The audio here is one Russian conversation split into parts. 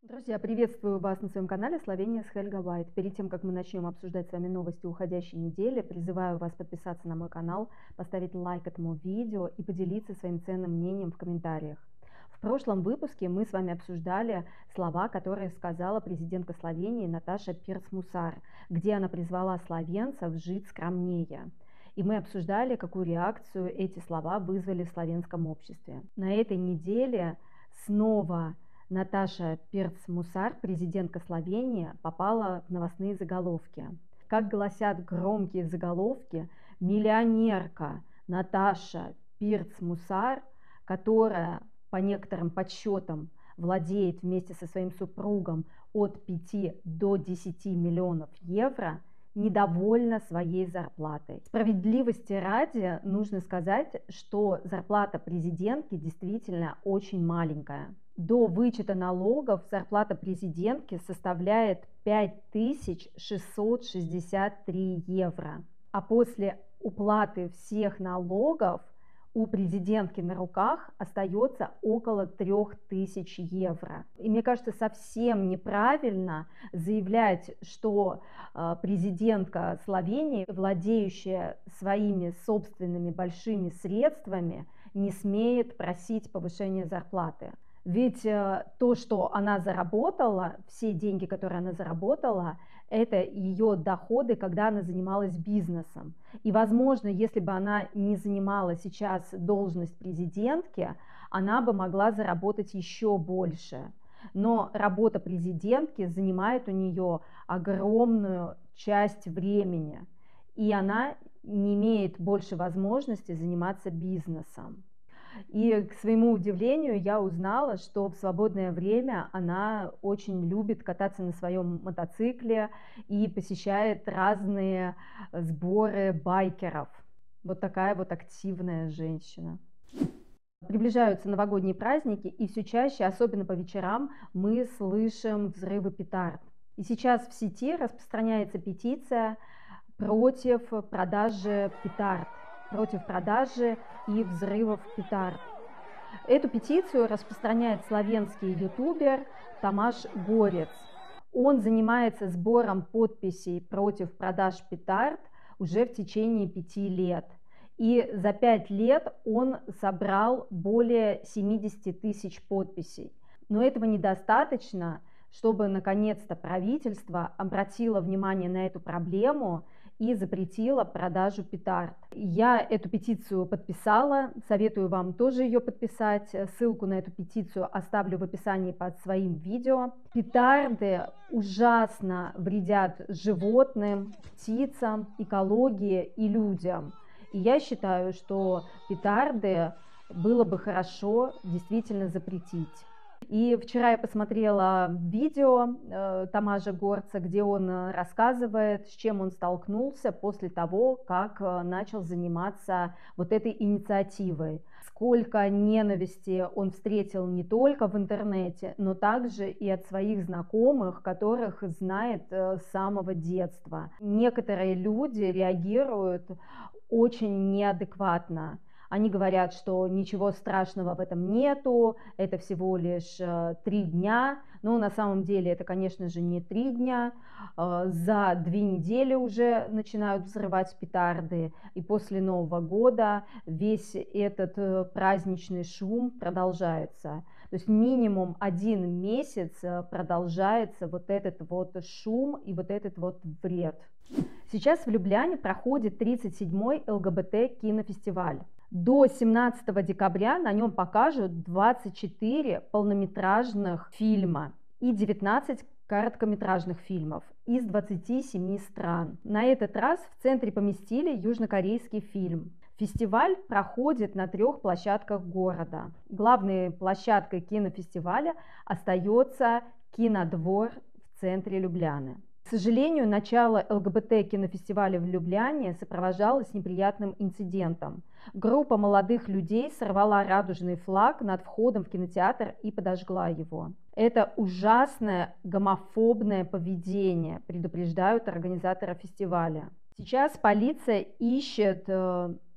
Друзья, приветствую вас на своем канале Словения с Хельга Вайт. Перед тем, как мы начнем обсуждать с вами новости уходящей недели, призываю вас подписаться на мой канал, поставить лайк этому видео и поделиться своим ценным мнением в комментариях. В прошлом выпуске мы с вами обсуждали слова, которые сказала президентка Словении Наташа Пирц-Мусар, где она призвала словенцев жить скромнее. И мы обсуждали, какую реакцию эти слова вызвали в славянском обществе. На этой неделе снова Наташа Пирц-Мусар, президентка Словении, попала в новостные заголовки. Как гласят громкие заголовки, миллионерка Наташа Пирц-Мусар, которая по некоторым подсчетам владеет вместе со своим супругом от 5 до 10 миллионов евро, недовольна своей зарплатой. Справедливости ради нужно сказать, что зарплата президентки действительно очень маленькая. До вычета налогов зарплата президентки составляет 5663 евро. А после уплаты всех налогов у президентки на руках остается около 3000 евро. И мне кажется, совсем неправильно заявлять, что президентка Словении, владеющая своими собственными большими средствами, не смеет просить повышения зарплаты. Ведь то, что она заработала, все деньги, которые она заработала, это ее доходы, когда она занималась бизнесом. И, возможно, если бы она не занимала сейчас должность президентки, она бы могла заработать еще больше. Но работа президентки занимает у нее огромную часть времени, и она не имеет больше возможности заниматься бизнесом. И, к своему удивлению, я узнала, что в свободное время она очень любит кататься на своем мотоцикле и посещает разные сборы байкеров. Вот такая вот активная женщина. Приближаются новогодние праздники, и все чаще, особенно по вечерам, мы слышим взрывы петард. И сейчас в сети распространяется петиция против продажи петард, против продажи и взрывов петард. Эту петицию распространяет славянский ютубер Тамаш Горец. Он занимается сбором подписей против продаж петард уже в течение 5 лет. И за 5 лет он собрал более 70 тысяч подписей. Но этого недостаточно, чтобы наконец-то правительство обратило внимание на эту проблему и запретила продажу петард. Я эту петицию подписала, советую вам тоже ее подписать. Ссылку на эту петицию оставлю в описании под своим видео. Петарды ужасно вредят животным, птицам, экологии и людям. И я считаю, что петарды было бы хорошо действительно запретить. И вчера я посмотрела видео Тамажа Горца, где он рассказывает, с чем он столкнулся после того, как начал заниматься вот этой инициативой. Сколько ненависти он встретил не только в интернете, но также и от своих знакомых, которых знает с самого детства. Некоторые люди реагируют очень неадекватно. Они говорят, что ничего страшного в этом нету, это всего лишь 3 дня. Но на самом деле это, конечно же, не 3 дня. За 2 недели уже начинают взрывать петарды. И после Нового года весь этот праздничный шум продолжается. То есть минимум 1 месяц продолжается вот этот вот шум и вот этот вот вред. Сейчас в Любляне проходит 37-й ЛГБТ кинофестиваль. До 17 декабря на нем покажут 24 полнометражных фильма и 19 короткометражных фильмов из 27 стран. На этот раз в центре поместили южнокорейский фильм. Фестиваль проходит на 3 площадках города. Главной площадкой кинофестиваля остается кинодвор в центре Любляны. К сожалению, начало ЛГБТ кинофестиваля в Любляне сопровождалось неприятным инцидентом. Группа молодых людей сорвала радужный флаг над входом в кинотеатр и подожгла его. Это ужасное гомофобное поведение, предупреждают организаторы фестиваля. Сейчас полиция ищет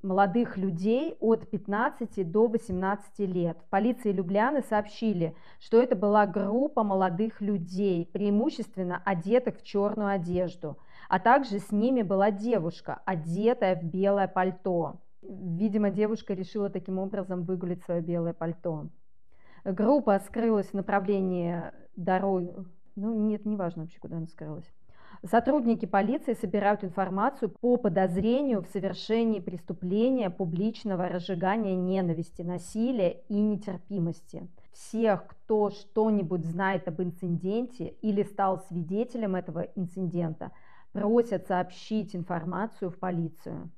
молодых людей от 15 до 18 лет. В полиции Любляны сообщили, что это была группа молодых людей, преимущественно одетых в черную одежду, а также с ними была девушка, одетая в белое пальто. Видимо, девушка решила таким образом выгулить свое белое пальто. Группа скрылась в направлении дороги. Ну, нет, не важно вообще, куда она скрылась. Сотрудники полиции собирают информацию по подозрению в совершении преступления публичного разжигания ненависти, насилия и нетерпимости. Всех, кто что-нибудь знает об инциденте или стал свидетелем этого инцидента, просят сообщить информацию в полицию.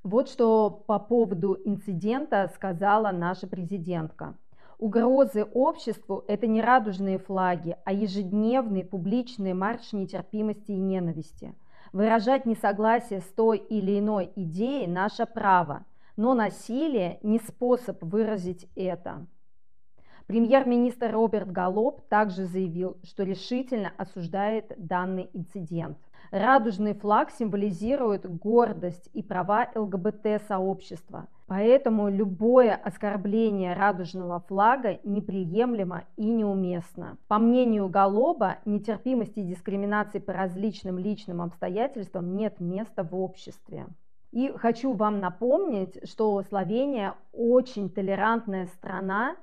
Вот что по поводу инцидента сказала наша президентка. Угрозы обществу – это не радужные флаги, а ежедневный публичный марш нетерпимости и ненависти. Выражать несогласие с той или иной идеей – наше право, но насилие не способ выразить это. Премьер-министр Роберт Галлоп также заявил, что решительно осуждает данный инцидент. Радужный флаг символизирует гордость и права ЛГБТ-сообщества, поэтому любое оскорбление радужного флага неприемлемо и неуместно. По мнению Галлопа, нетерпимости и дискриминации по различным личным обстоятельствам нет места в обществе. И хочу вам напомнить, что Словения очень толерантная страна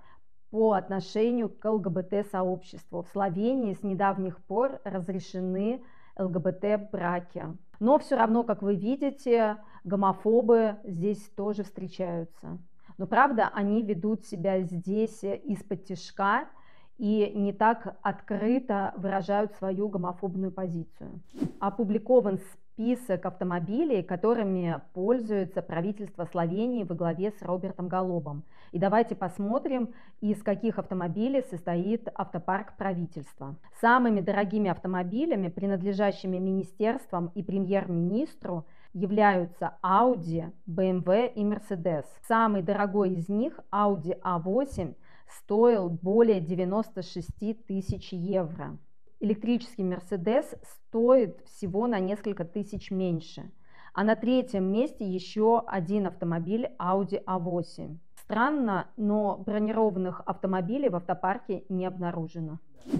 по отношению к ЛГБТ-сообществу. В Словении с недавних пор разрешены ЛГБТ-браки. Но все равно, как вы видите, гомофобы здесь тоже встречаются. Но правда, они ведут себя здесь из-под тишка и не так открыто выражают свою гомофобную позицию. Опубликован список автомобилей, которыми пользуется правительство Словении во главе с Робертом Галлопом. И давайте посмотрим, из каких автомобилей состоит автопарк правительства. Самыми дорогими автомобилями, принадлежащими министерствам и премьер-министру, являются Audi, BMW и Mercedes. Самый дорогой из них, Audi A8, стоил более 96 тысяч евро. Электрический Mercedes стоит всего на несколько тысяч меньше. А на третьем месте еще один автомобиль Audi A8. Странно, но бронированных автомобилей в автопарке не обнаружено.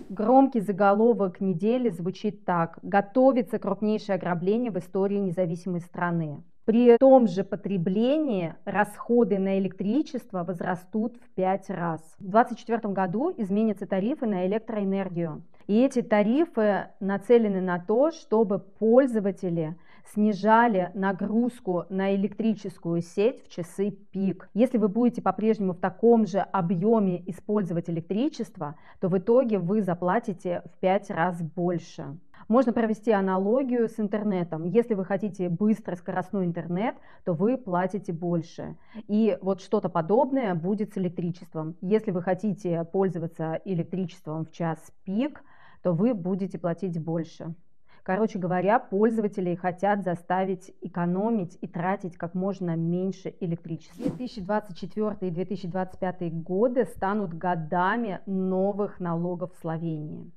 Громкий заголовок недели звучит так: готовится крупнейшее ограбление в истории независимой страны. При том же потреблении расходы на электричество возрастут в 5 раз. В 2024 году изменятся тарифы на электроэнергию. И эти тарифы нацелены на то, чтобы пользователи снижали нагрузку на электрическую сеть в часы пик. Если вы будете по-прежнему в таком же объеме использовать электричество, то в итоге вы заплатите в 5 раз больше. Можно провести аналогию с интернетом. Если вы хотите быстрый скоростной интернет, то вы платите больше. И вот что-то подобное будет с электричеством. Если вы хотите пользоваться электричеством в час пик, то вы будете платить больше. Короче говоря, пользователей хотят заставить экономить и тратить как можно меньше электричества. 2024 и 2025 годы станут годами новых налогов в Словении.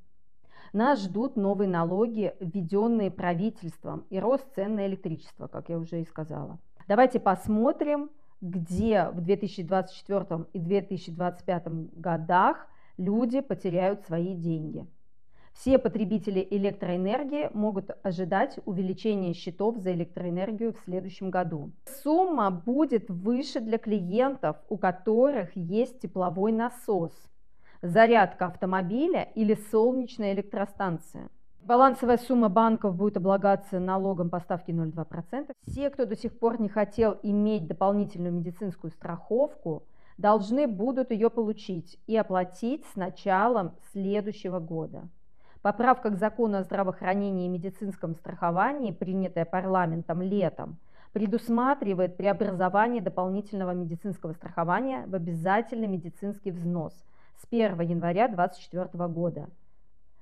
Нас ждут новые налоги, введенные правительством, и рост цен на электричество, как я уже и сказала. Давайте посмотрим, где в 2024 и 2025 годах люди потеряют свои деньги. Все потребители электроэнергии могут ожидать увеличения счетов за электроэнергию в следующем году. Сумма будет выше для клиентов, у которых есть тепловой насос, зарядка автомобиля или солнечная электростанция. Балансовая сумма банков будет облагаться налогом по ставке 0,2%. Все, кто до сих пор не хотел иметь дополнительную медицинскую страховку, должны будут ее получить и оплатить с началом следующего года. Поправка к закону о здравоохранении и медицинском страховании, принятая парламентом летом, предусматривает преобразование дополнительного медицинского страхования в обязательный медицинский взнос с 1 января 2024 года.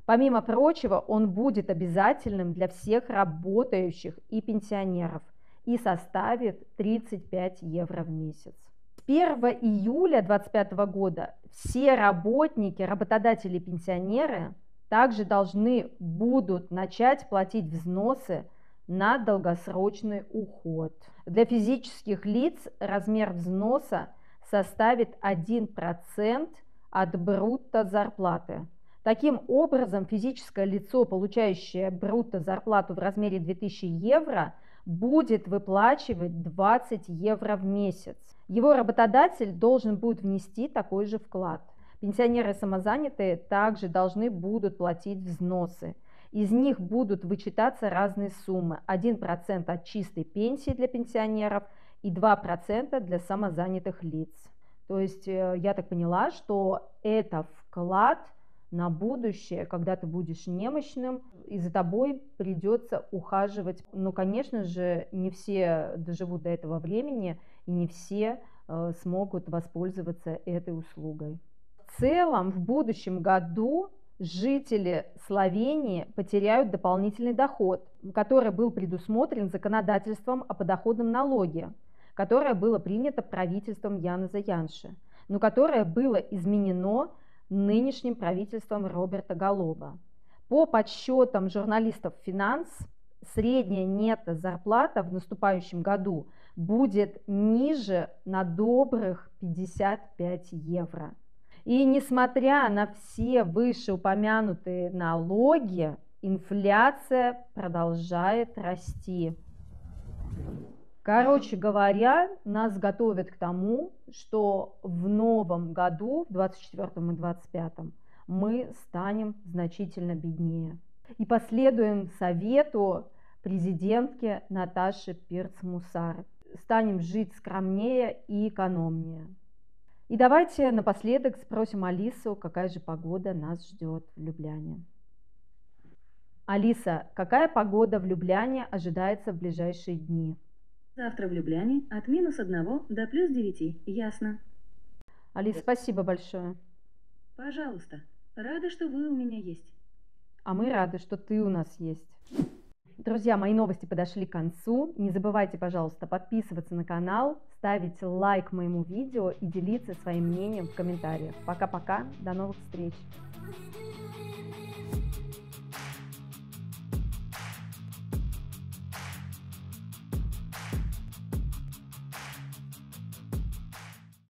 Помимо прочего, он будет обязательным для всех работающих и пенсионеров и составит 35 евро в месяц. С 1 июля 2025 года все работники, работодатели и пенсионеры также должны будут начать платить взносы на долгосрочный уход. Для физических лиц размер взноса составит 1% от брутто зарплаты. Таким образом, физическое лицо, получающее брутто зарплату в размере 2000 евро, будет выплачивать 20 евро в месяц. Его работодатель должен будет внести такой же вклад. Пенсионеры и самозанятые также должны будут платить взносы. Из них будут вычитаться разные суммы. 1% от чистой пенсии для пенсионеров и 2% для самозанятых лиц. То есть я так поняла, что это вклад на будущее, когда ты будешь немощным, и за тобой придется ухаживать. Но, конечно же, не все доживут до этого времени, и не все смогут воспользоваться этой услугой. В целом, в будущем году жители Словении потеряют дополнительный доход, который был предусмотрен законодательством о подоходном налоге, которое было принято правительством Янеза Янши, но которое было изменено нынешним правительством Роберта Голоба. По подсчетам журналистов «Финанс», средняя нетто-зарплата в наступающем году будет ниже на добрых 55 евро. И несмотря на все вышеупомянутые налоги, инфляция продолжает расти. Короче говоря, нас готовят к тому, что в новом году, в 2024 и 2025, мы станем значительно беднее. И последуем совету президентки Наташи Пирц-Мусар. Станем жить скромнее и экономнее. И давайте напоследок спросим Алису, какая же погода нас ждет в Любляне. Алиса, какая погода в Любляне ожидается в ближайшие дни? Завтра в Любляне от -1 до +9, ясно. Алис, спасибо большое. Пожалуйста, рада, что вы у меня есть. А мы рады, что ты у нас есть. Друзья, мои новости подошли к концу. Не забывайте, пожалуйста, подписываться на канал, ставить лайк моему видео и делиться своим мнением в комментариях. Пока-пока, до новых встреч!